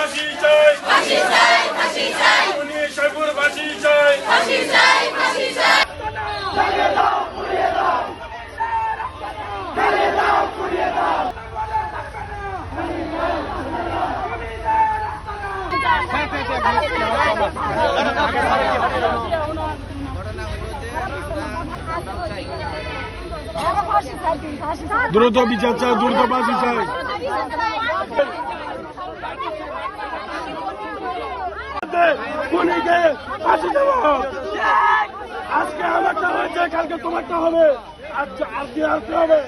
ফাঁসি চাই, খুনি সাইফুর ফাঁসি চাই। দ্রুত বিচার চাই, দ্রুত ফাঁসি চাই। খুনিকে ফাঁসি দেবো। আজকে আমারটা হয়েছে, কালকে তোমারটা হবে, আজকে আর কি হবে।